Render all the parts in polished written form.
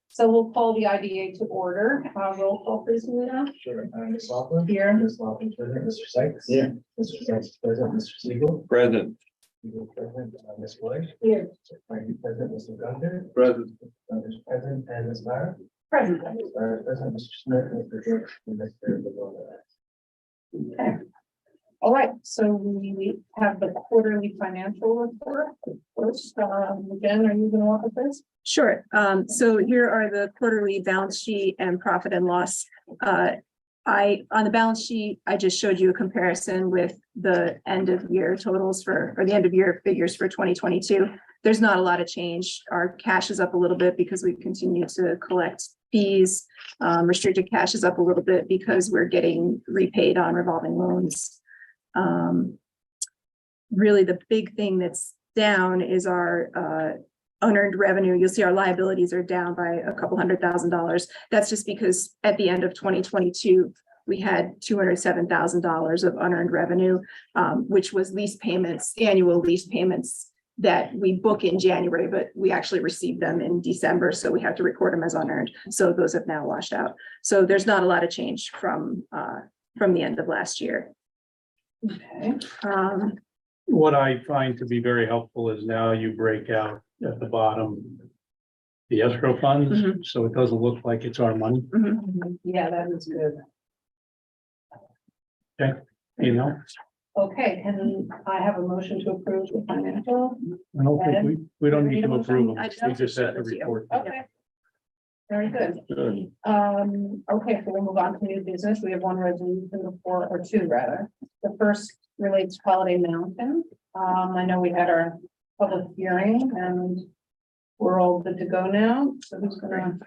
So we'll call the IDA to order. Roll call, please, Luna. Sure. Ms. Sullivan? Here. Ms. Sullivan, present. Mr. Sykes? Yeah. Mr. Sykes, present. Mr. Siegel? Present. Siegel, present. Ms. White? Here. Frankie, present. Mr. Gunther? Present. Gunter's present. And Ms. Lara? Present. Ms. Lara is present. Mr. Smith, Mr. George, and Mr. Lavona. Okay. All right, so we have the quarterly financial report. First, Jen, are you going to walk us through this? Sure. So here are the quarterly balance sheet and profit and loss. On the balance sheet, I just showed you a comparison with the end of year totals or the end of year figures for 2022. There's not a lot of change. Our cash is up a little bit because we continue to collect fees. Restricted cash is up a little bit because we're getting repaid on revolving loans. Really, the big thing that's down is our unearned revenue. You'll see our liabilities are down by a couple $100,000. That's just because at the end of 2022, we had $207,000 of unearned revenue, which was lease payments, annual lease payments that we book in January, but we actually received them in December. So we have to record them as unearned. So those have now washed out. So there's not a lot of change from the end of last year. Okay. What I find to be very helpful is now you break out at the bottom the escrow funds, Mhm. so it doesn't look like it's our money, Yeah, that is good. you know? Okay, and I have a motion to approve the financial. I don't think we don't need to approve them, I just- we just have to to you. report. Okay. Very good. Good. Okay, so we'll move on to new business. We have one resolution before, or two rather. The first relates to Holiday Mountain. I know we had our public hearing and we're all good to go now. So who's gonna?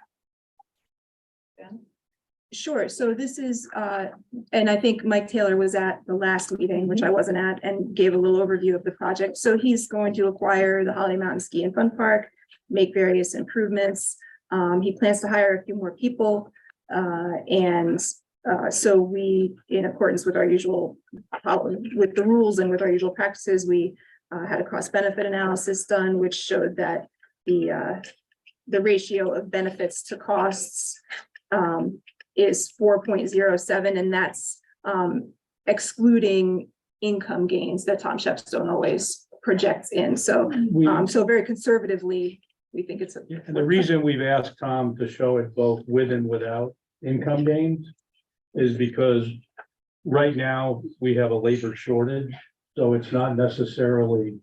Sure. So this is, and I think Mike Taylor was at the last meeting, which I wasn't at, and gave a little overview of the project. So he's going to acquire the Holiday Mountain Ski and Fun Park, make various improvements. He plans to hire a few more people. So we, in accordance with our usual, with the rules and with our usual practices, we had a cost benefit analysis done, which showed that the ratio of benefits to costs is 4.07, and that's excluding income gains that Tom Shepstone always projects in. So, so very conservatively, we think it's And the reason we've asked Tom to show it both with and without income gains is because right now we have a labor shortage, so it's not necessarily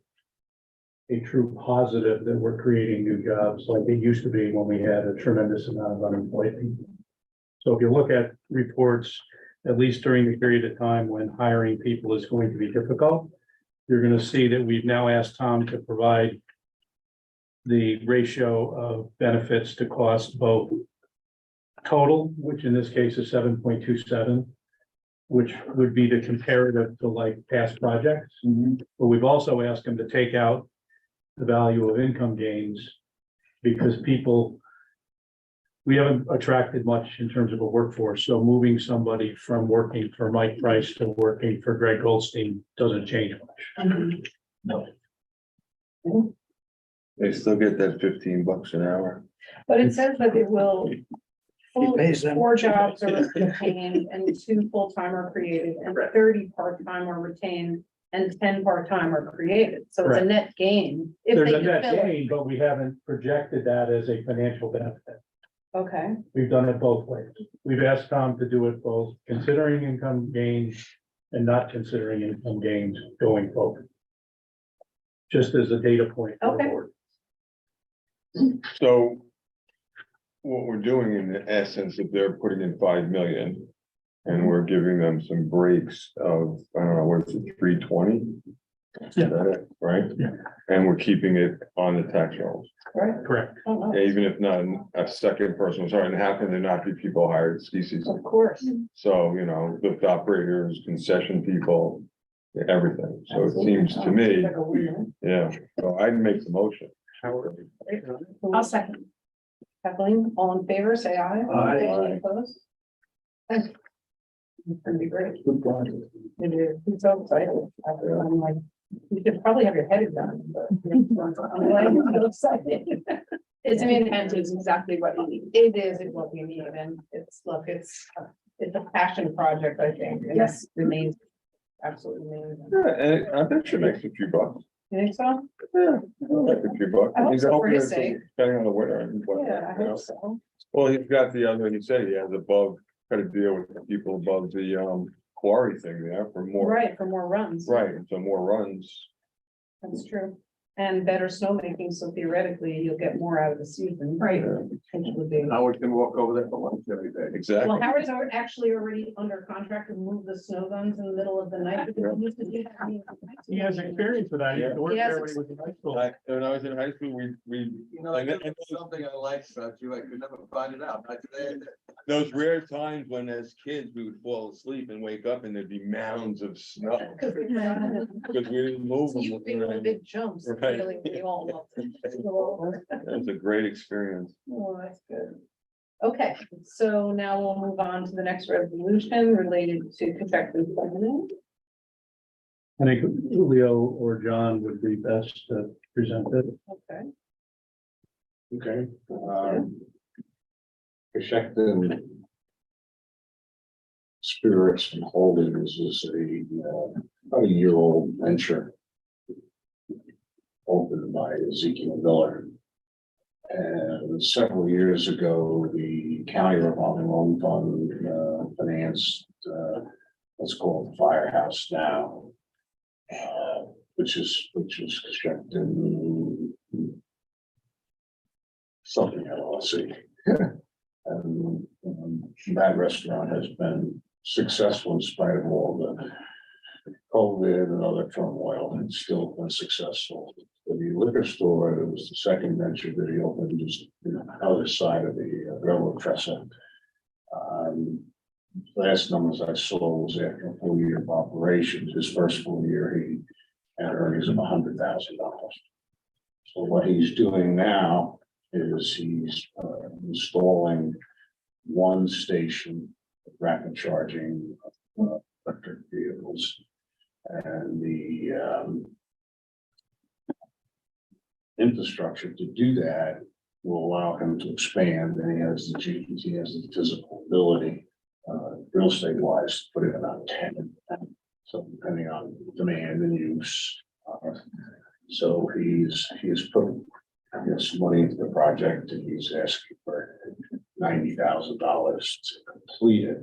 a true positive that we're creating new jobs like it used to be when we had a tremendous amount of unemployed people. So if you look at reports, at least during the period of time when hiring people is going to be difficult, you're going to see that we've now asked Tom to provide the ratio of benefits to cost, both total, which in this case is 7.27, which would be the comparative to like past projects. But we've also asked him to take out the value of income gains because we haven't attracted much in terms of a workforce. So moving somebody from working for Mike Price to working for Greg Goldstein doesn't change much. No. They still get that $15 an hour. But it says that it will. pays them. 4 jobs are retained and 2 full-time are created and 30 part-time are retained and 10 part-time are created. So it's a Correct. net gain. If There's they a can net fill it. gain, but we haven't projected that as a financial benefit. Okay, We've done it both ways. We've asked Tom to do it both considering income gains and not considering income gains going forward. Just as a data point. for the Okay. board. So what we're doing in essence, if they're putting in 5 million and we're giving them some breaks of, I don't know, what is it, 320? Is that it, right? Yeah. And we're keeping it on the tax rolls. right. Correct. Oh, oh, Even if not a second person, sorry, and how can there not be people hired ski season? of course. So, you know, lift operators, concession people, everything. So it seems to me, Like a win. yeah, so I'd make the motion. I'll second. Kathleen, all in favor, say aye. Aye. Any opposed? Thanks. It's gonna be great. Good point. It is. I'm so excited. I'm like, you should probably have your head done, but I'm like, I'm so excited. It's an intent is exactly what we need. It is what we need, and it's, look, it's a passion project, I think. and Yes. Remains absolutely amazing. Yeah, and I bet you makes a few bucks. You think so? Yeah, like a few bucks. I hope He's so for hoping his it's sake. depending on the winter and Yeah, I whatnot, you know. hope so. Well, he's got the other, he said he has above, got to deal with the people above the quarry thing there for more. Right, for more runs. Right, so more runs. That's true. And better snowmaking, so theoretically you'll get more out of the season. Right. Which would be. Howard can walk over there for lunch every day. Exactly. Well, Howard's actually already under contract to move the snow guns in the middle of the night. because he used to do that. He has experience with that. He used to work He has there when he was in high school. When I was in high school, we, You know, that's something I like about you, I could never find it out, not today. those rare times when as kids, we would fall asleep and wake up and there'd be mounds of snow. Because we didn't move them. You feel the big jumps, Right. really, we all love them. That was a great experience. Oh, that's good. Okay, so now we'll move on to the next resolution related to contracted employment. I think Julio or John would be best to present it. Okay. Okay. Protecting Spirits and Holdings is about a year-old venture opened by Ezekiel Miller. And several years ago, the county revolving loan fund financed what's called the Firehouse now, which is constructing something LLC. And that restaurant has been successful in spite of all the COVID and other turmoil, and still been successful. The liquor store, it was the second venture that he opened just on the other side of the railroad trestle. Last numbers I saw was after a full year of operations, his first full year, he had earnings of $100,000. So what he's doing now is he's installing one station of rapid charging electric vehicles. And the infrastructure to do that will allow him to expand, and he has the physical ability, real estate wise, to put it about 10. So depending on demand and use. So he's put some money into the project, and he's asking for $90,000 to complete it.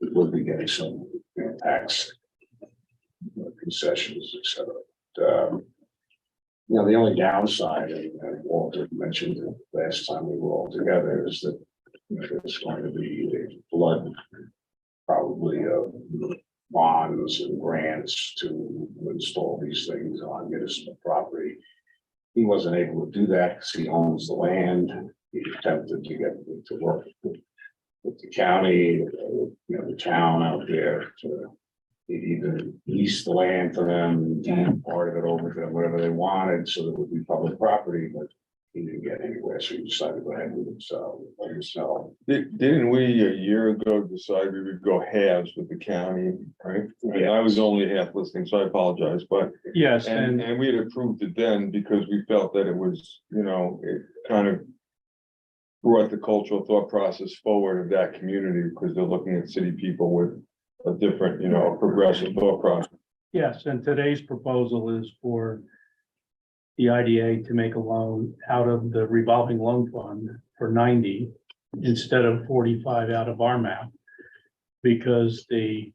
We will be getting some, tax concessions, et cetera. The only downside, and Walter mentioned it last time we were all together, is that there's going to be a flood, probably of bonds and grants to install these things on municipal property. He wasn't able to do that because he owns the land. He attempted to get to work with the county, the town out there to either lease the land for them, deed part of it over to them, whatever they wanted, so that it would be public property, but he didn't get anywhere, so he decided to go ahead with it, so. Didn't we a year ago decide we would go halves with the county, right? And I was only half listening, so I apologize, but, Yes, and we had approved it then because we felt that it was, it kind of brought the cultural thought process forward of that community, because they're looking at city people with a different, progressive thought process. yes, and today's proposal is for the IDA to make a loan out of the revolving loan fund for 90 instead of 45 out of our map. Because the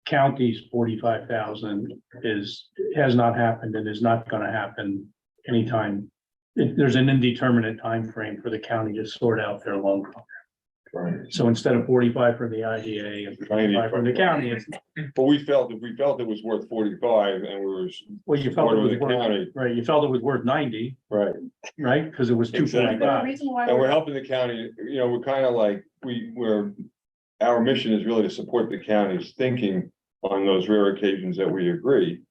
county's 45,000 has not happened and is not gonna happen anytime. There's an indeterminate time frame for the county to sort out their loan. Right. So instead of 45 from the IDA and 45 from the county, it's, But we felt it was worth 45 and we were. well, you felt it was supportive of the worth, county. right, you felt it was worth 90, Right. right? Because it was Exactly. The 245. reason why. And we're helping the county, we're kind of like, our mission is really to support the county's thinking on those rare occasions that we agree.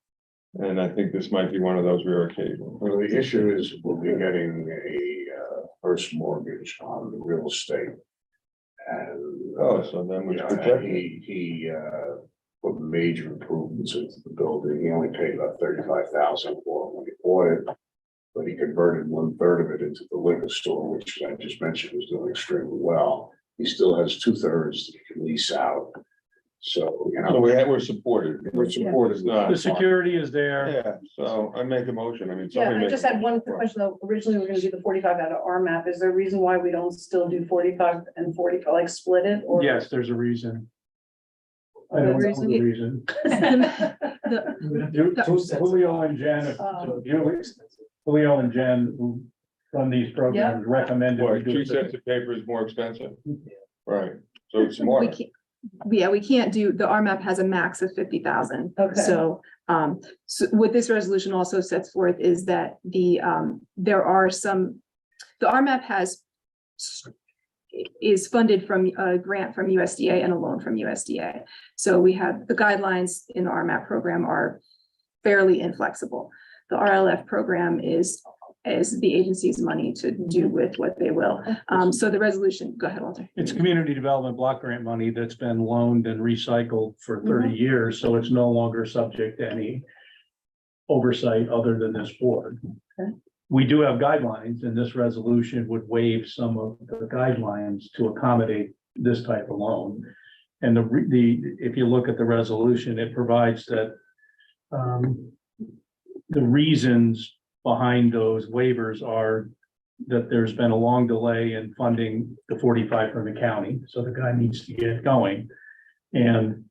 And I think this might be one of those rare occasions. Well, the issue is we'll be getting a first mortgage on the real estate. And So then we protect it. he put major improvements into the building. He only paid about $35,000 for it when he bought it. But he converted 1/3 of it into the liquor store, which I just mentioned was doing extremely well. He still has 2/3 that he can lease out. So, you So know, we're supported. we're supportive. It's not- The security is there. Yeah, so I make a motion, I mean. Yeah, somebody I make just a had one motion. quick question though. Originally, we were gonna do the 45 out of RMAP. Is there a reason why we don't still do 45 and 40, like split it or? Yes, there's a reason. I The don't know reason the you- reason. The- Julio and Jen, Julio and Jen, who run these programs, recommended. we What, do 2 it. sets of paper is more expensive? Right, so it's We smart. can't, yeah, we can't do, the RMAP has a max of 50,000. Okay. So, so what this resolution also sets forth is that there are some, the RMAP is funded from a grant from USDA and a loan from USDA. So we have, the guidelines in the RMAP program are fairly inflexible. The RLF program is the agency's money to do with what they will. So the resolution, go ahead, Walter. It's community development block grant money that's been loaned and recycled for 30 years, so it's no longer subject to any oversight other than this board. Okay. We do have guidelines, and this resolution would waive some of the guidelines to accommodate this type of loan. And if you look at the resolution, it provides that the reasons behind those waivers are that there's been a long delay in funding the 45 from the county, so the guy needs to get going. And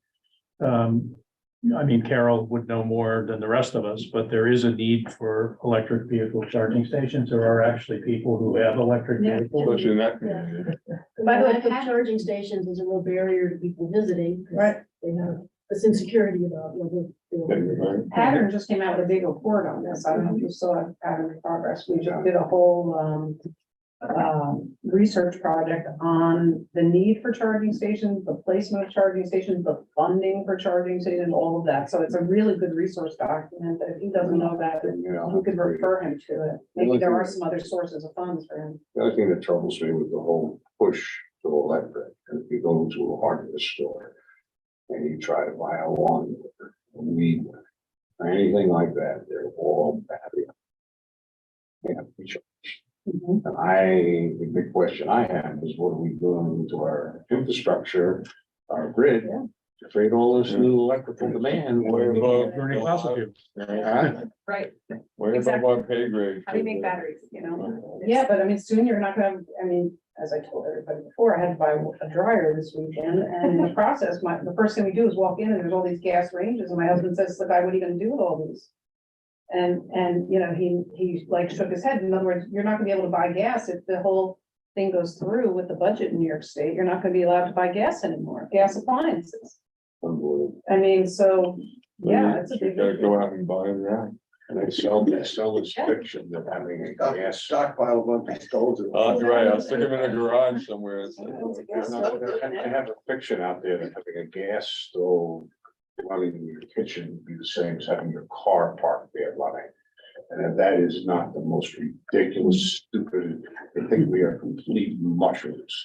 I mean, Carol would know more than the rest of us, but there is a need for electric vehicle charging stations. There are actually people who have electric Yeah. vehicles. Especially in that. By the way, Lack of charging stations is a real barrier to people visiting. 'Cause Right. They have this insecurity about whether. Right. Pattern just came out with a big report on this. I don't know if you saw it, Pattern in Progress. We just did a whole research project on the need for charging stations, the placement of charging stations, the funding for charging stations, all of that. So it's a really good resource document that if he doesn't know that, you know. you could refer him to it. Maybe there are some other sources of funds for him. The other thing that troubles me with the whole push to electric, and if you go into a hardware store and you try to buy a lawn mower, a weed whacker, or anything like that, they're all battery. They have to be charged. And the big question I have is what are we doing to our infrastructure, our grid, to create all this new electrical demand? Way above- Burning fossil fuels. Huh? Right. Way above our pay grade. How do you make batteries, you know? Yeah, but I mean, soon you're not gonna, I mean, as I told everybody before, I had to buy a dryer this weekend, and in the process, the first thing we do is walk in and there's all these gas ranges, and my husband says, "Look, what are you gonna do with all these?" And, you know, he like shook his head. In other words, you're not gonna be able to buy gas if the whole thing goes through with the budget in New York State. You're not gonna be allowed to buy gas anymore, gas appliances. Unbelievable. I mean, so, yeah, it's a You big. gotta go out and buy it now. And they sell this fiction that having a gas. Stockpile of empty stoves. Oh, that's right, I'll stick them in a garage somewhere. It's like, I have a fiction out there that having a gas stove running in your kitchen would be the same as having your car parked there running. And that is not the most ridiculous, stupid, I think we are complete mushrooms.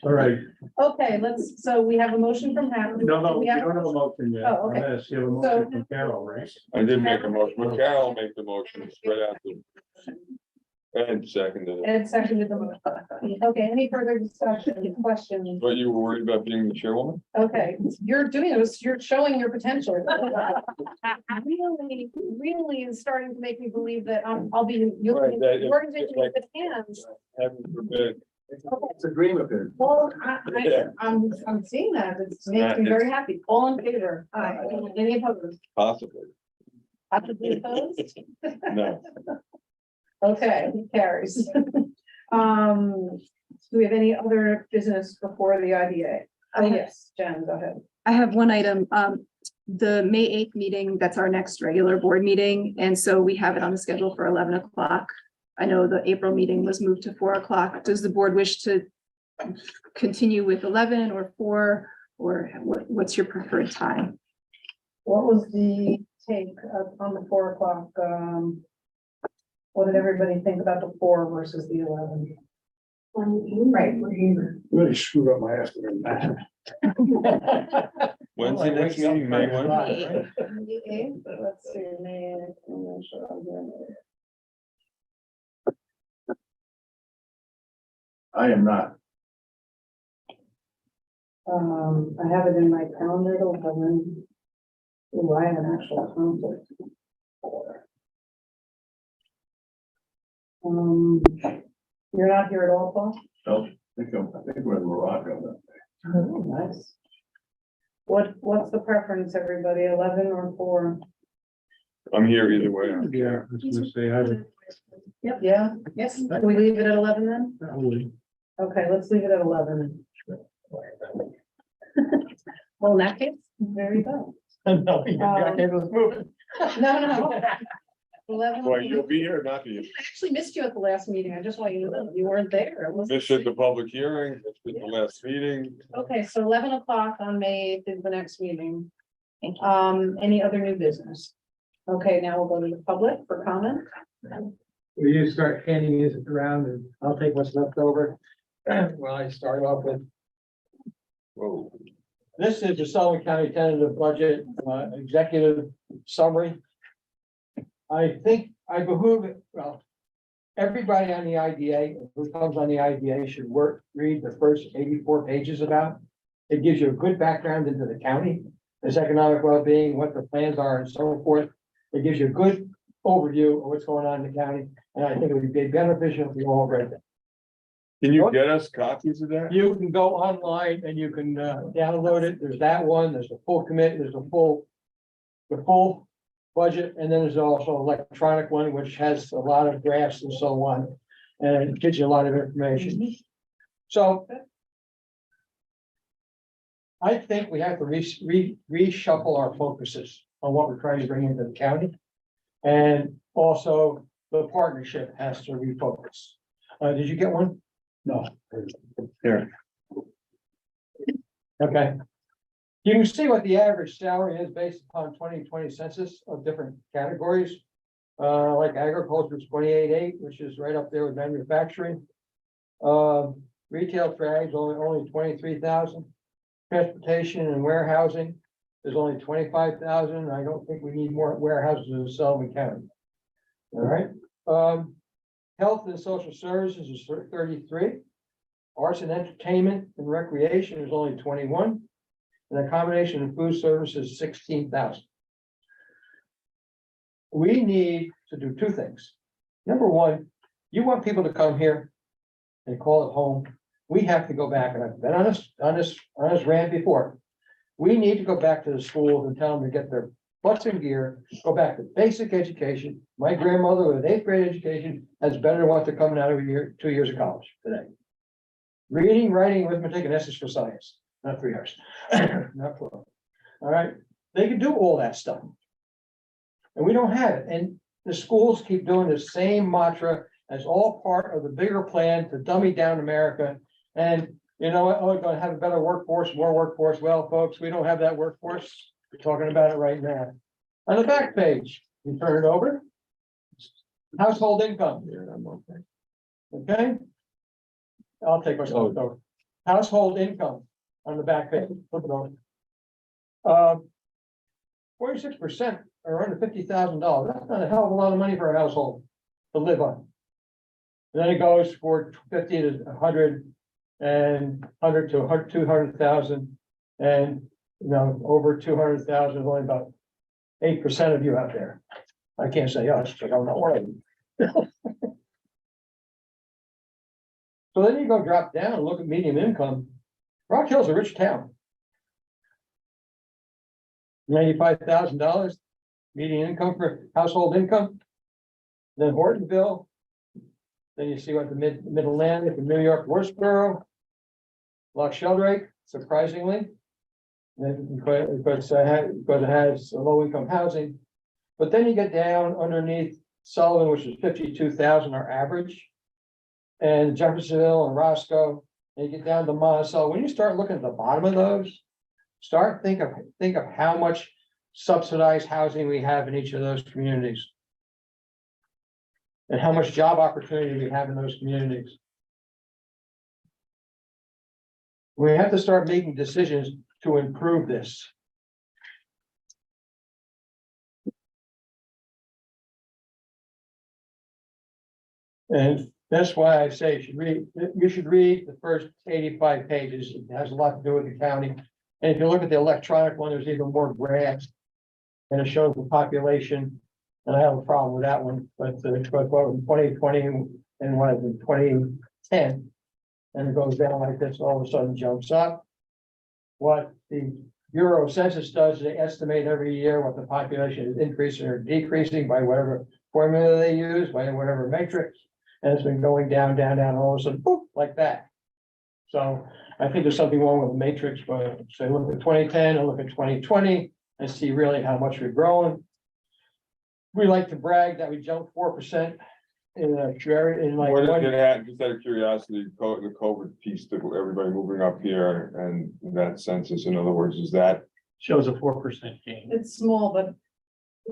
All right, Okay, so we have a motion from Howard. no, We we don't have a motion yet. Oh, okay. On this. You have a motion from Carol, right? I did make a motion, but Carol made the motion, spread out the. And seconded it. Ed seconded the motion. Okay, any further discussion, questions? But you were worried about being the chairwoman? Okay, you're doing this, you're showing your potential. Really is starting to make me believe that I'll be, you'll Right, be that- organization with the hands. Heaven forbid. It's a dream of his. Well, Yeah. I'm seeing that, it makes me very happy. All in favor? Any opposed? Possibly, Possibly opposed? no. Okay, it carries. Do we have any other business before the IDA? Oh, yes, Jen, go ahead. I have one item, the May 8th meeting, that's our next regular board meeting, and so we have it on the schedule for 11 o'clock. I know the April meeting was moved to 4 o'clock. Does the board wish to continue with 11 or 4, or what's your preferred time? What was the take on the 4 o'clock? What did everybody think about the 4 versus the 11? Right, we're here. Really screwed up my afternoon. When's the next meeting, May one? Let's see, May. I'm not sure I'm doing it. I am not. I have it in my calendar to 11. Oh, I have an actual conflict. You're not here at all, Paul? I think we're in Morocco. Oh, nice. What's the preference, everybody, 11 or 4? I'm here either way. Yeah, I was gonna say, I would Yeah, yes, can we leave it at 11 then? probably. Okay, let's leave it at 11. Well, in that case, there you go. No, No. 11. Well, you'll be here or not be here? I actually missed you at the last meeting. I just want you to know you weren't there. It wasn't- This is the public hearing, it's been the last meeting. Okay, so 11 o'clock on May 8th is the next meeting. Any other new business? Okay, now we'll go to the public for comment. We just start handing these around and I'll take what's left over. Well, I start off with, Whoa. this is the Sullivan County tentative budget, executive summary. I think I behoove it, well, everybody on the IDA, who comes on the IDA should read the first 84 pages about. It gives you a good background into the county, its economic well-being, what the plans are and so forth. It gives you a good overview of what's going on in the county, and I think it would be beneficial if you all read that. Can you get us copies of that? You can go online and you can download it. There's that one, there's a full commit, there's a full. The full budget, and then there's also an electronic one, which has a lot of graphs and so on. And it gives you a lot of information. So. I think we have to reshuffle our focuses on what we're trying to bring into the county. And also the partnership has to refocus. Did you get one? No. Here. Okay. You can see what the average salary is based upon 2020 census of different categories. Like agriculture is 28.8, which is right up there with manufacturing. Retail trades only 23,000. Transportation and warehousing is only 25,000. I don't think we need more warehouses in Sullivan County. All right. Health and social services is 33. Arts and entertainment and recreation is only 21. And accommodation and food services 16,000. We need to do two things. Number one, you want people to come here and call it home. We have to go back, and I've been on this rant before. We need to go back to the schools and tell them to get their butts in gear, go back to basic education. My grandmother with 8th grade education has better than what they're coming out of 2 years of college today. Reading, writing, arithmetic, and essays for science, not 3 hours, not 4. All right, they can do all that stuff. And we don't have it, and the schools keep doing the same mantra as all part of the bigger plan to dummy down America. And you know what, oh, we're gonna have a better workforce, more workforce. Well, folks, we don't have that workforce. We're talking about it right now. On the back page, you turn it over. Household income. Okay. I'll take what's left over. Household income on the back page. Flip it over. 46% are under $50,000. That's not a hell of a lot of money for a household to live on. And then it goes for 50 to 100 and 100 to 200,000. And you know, over 200,000 is only about 8% of you out there. I can't say us, because I don't know what I do. So then you go drop down and look at median income. Rock Hill's a rich town. $95,000 median income for household income. Then Hortonville. Then you see what the middle land, the New York Westboro. Loch Sheldrake, surprisingly. Because it has low income housing. But then you get down underneath Sullivan, which is 52,000 our average. And Jeffersonville and Roscoe, and you get down to Monticello. When you start looking at the bottom of those, think of how much subsidized housing we have in each of those communities. And how much job opportunity we have in those communities. We have to start making decisions to improve this. And that's why I say you should read the first 85 pages. It has a lot to do with the county. And if you look at the electronic one, there's even more graphs. And it shows the population. And I have a problem with that one, but in 2020 and what is it, 2010. And it goes down like this, all of a sudden jumps up. What the Bureau of Census does, they estimate every year what the population is increasing or decreasing by whatever formula they use, by whatever matrix. And it's been going down, down, down, all of a sudden, boop, like that. So I think there's something wrong with the matrix, but so look at 2010 and look at 2020 and see really how much we've grown. We like to brag that we jumped 4% in a very, in like. What one- did it have, just out of curiosity, the COVID piece that everybody moving up here and that census, in other words, is that? Shows a 4% gain. It's small, but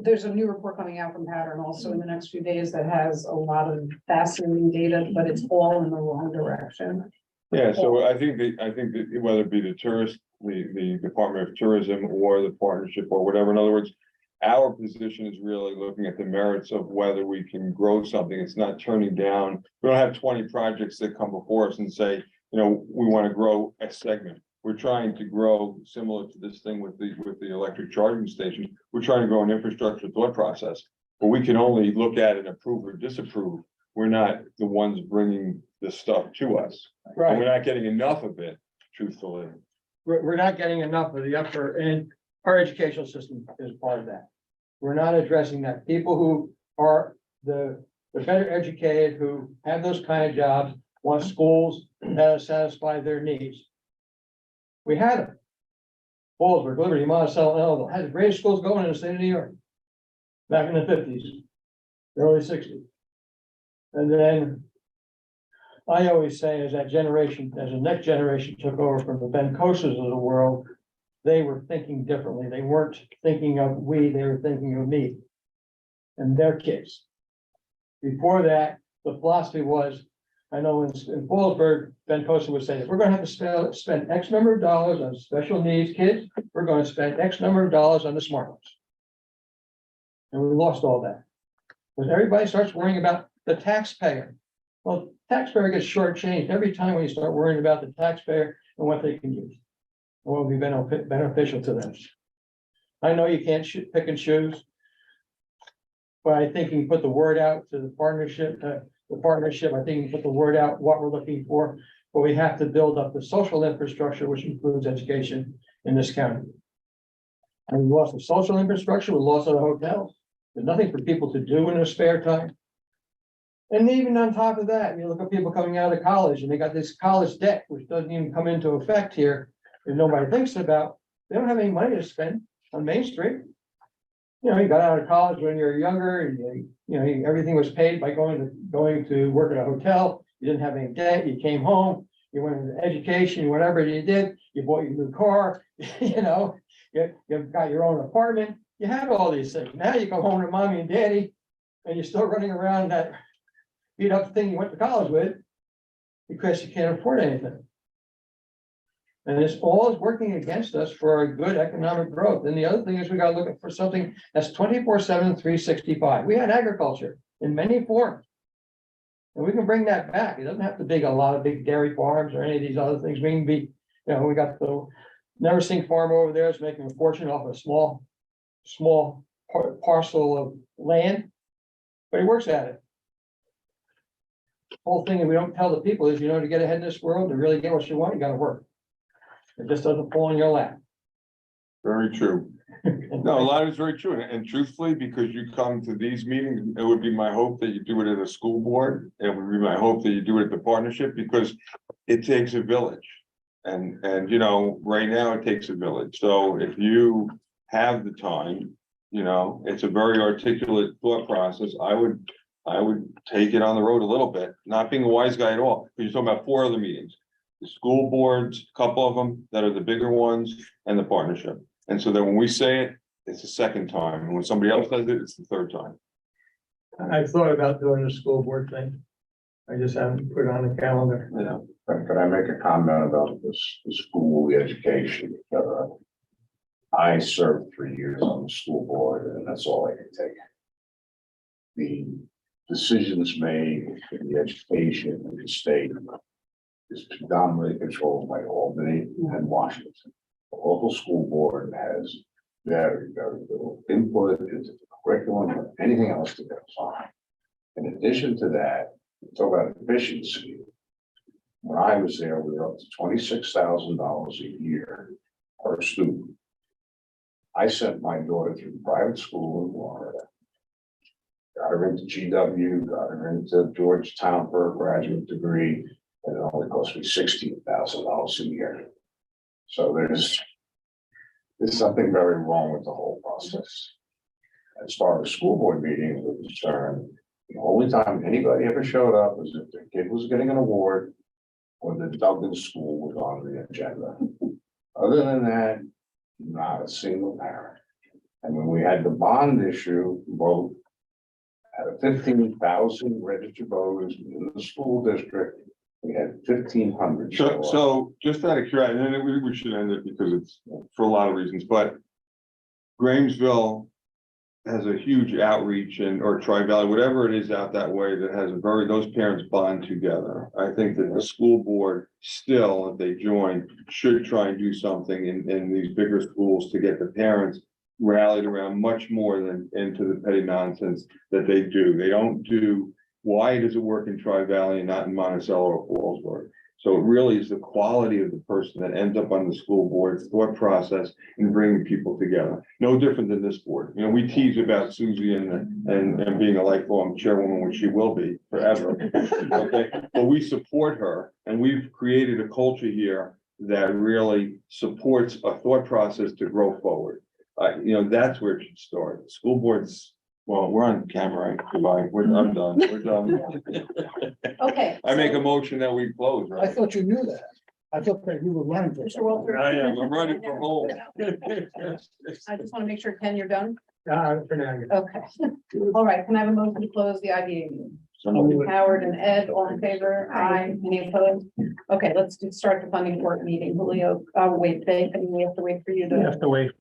there's a new report coming out from Pattern also in the next few days that has a lot of fascinating data, but it's all in the wrong direction. Yeah, so I think that whether it be the tourist, the Department of Tourism or the partnership or whatever, in other words. Our position is really looking at the merits of whether we can grow something. It's not turning down. We don't have 20 projects that come before us and say, you know, we want to grow a segment. We're trying to grow similar to this thing with the electric charging station. We're trying to grow an infrastructure thought process, but we can only look at and approve or disapprove. We're not the ones bringing the stuff to us. And Right. we're not getting enough of it, truthfully. We're not getting enough of the upper, and our educational system is part of that. We're not addressing that. People who are the better educated, who have those kind of jobs, want schools that satisfy their needs. We had them. Fallsburg, Liberty, Monticello, had the greatest schools going in the state of New York. Back in the 50s, early 60s. And then I always say as that generation, as the next generation took over from the Ben Kosas of the world, they were thinking differently. They weren't thinking of we, they were thinking of me and their kids. Before that, the philosophy was, I know in Fallsburg, Ben Kosa would say, we're gonna have to spend X number of dollars on special needs kids. We're gonna spend X number of dollars on the smart ones. And we lost all that. Because everybody starts worrying about the taxpayer. Well, taxpayer gets shortchanged every time when you start worrying about the taxpayer and what they can use. What will be beneficial to them. I know you can't pick and choose. But I think you can put the word out to the partnership, I think you can put the word out, what we're looking for. But we have to build up the social infrastructure, which includes education in this county. And we lost the social infrastructure, we lost the hotels. There's nothing for people to do in their spare time. And even on top of that, you look at people coming out of college and they got this college debt, which doesn't even come into effect here. And nobody thinks about, they don't have any money to spend on Main Street. You know, you got out of college when you were younger, and everything was paid by going to work at a hotel. You didn't have any debt, you came home, you went into education, whatever you did, you bought your new car, you got your own apartment, you had all these things. Now you go home to mommy and daddy, and you're still running around that beat up thing you went to college with because you can't afford anything. And it's all is working against us for our good economic growth. And the other thing is we gotta look for something that's 24/7, 365. We had agriculture in many forms. And we can bring that back. It doesn't have to be a lot of big dairy farms or any of these other things. We can be, we got the Never Sink Farm over there is making a fortune off a small parcel of land. But he works at it. Whole thing, and we don't tell the people is, to get ahead in this world, to really get what you want, you gotta work. It just doesn't fall in your lap. Very true. No, a lot of it's very true. And truthfully, because you come to these meetings, it would be my hope that you do it at a school board. It would be my hope that you do it at the partnership, because it takes a village. And right now it takes a village. So if you have the time, it's a very articulate thought process. I would take it on the road a little bit, not being a wise guy at all, because you're talking about 4 other meetings. The school boards, a couple of them that are the bigger ones, and the partnership. And so then when we say it, it's the second time. And when somebody else does it, it's the third time. I thought about doing a school board thing. I just haven't put it on the calendar. Yeah, could I make a comment about this, the school education? I served 3 years on the school board, and that's all I can take. The decisions made in the education in the state is predominantly controlled by Albany and Washington. The local school board has very, very little input into the curriculum or anything else that goes on. In addition to that, talk about efficiency. When I was there, we were up to $26,000 a year per student. I sent my daughter through private school in Florida. Got her into GW, got her into Georgetown for a graduate degree, and it only cost me $16,000 a year. So there's something very wrong with the whole process. As far as school board meetings were concerned, the only time anybody ever showed up was if their kid was getting an award or the Dublin school was on the agenda. Other than that, not a single parent. And when we had the bond issue vote, out of 15,000 registered voters in the school district, we had 1,500. show up. So just out of curiosity, and then we should end it because it's for a lot of reasons, but Gramesville has a huge outreach and, or Tri-Valley, whatever it is out that way that has a very, those parents bond together. I think that the school board still, if they join, should try and do something in these bigger schools to get the parents rallied around much more than into the petty nonsense that they do. They don't do, why does it work in Tri-Valley and not in Monticello or Fallsburg? So it really is the quality of the person that ends up on the school board thought process and bringing people together. No different than this board. You know, we tease about Susie and being a lifelong chairwoman, which she will be forever. Okay, but we support her and we've created a culture here that really supports a thought process to grow forward. You know, that's where it should start. School boards, well, we're on camera, right? Goodbye. I'm done. We're done. Okay. I make a motion that we close, I right? thought you knew that. I thought that you were running for. Mr. Walter. I am. I'm running for home. I just want to make sure, Ken, you're done. For now. Okay. All right, can I have a motion to close the IBA meeting? Howard and Ed, all in favor? Aye. Any opposed? Okay, let's start the funding board meeting. Julio, wait, Dave, and we have to wait for you You to. have to wait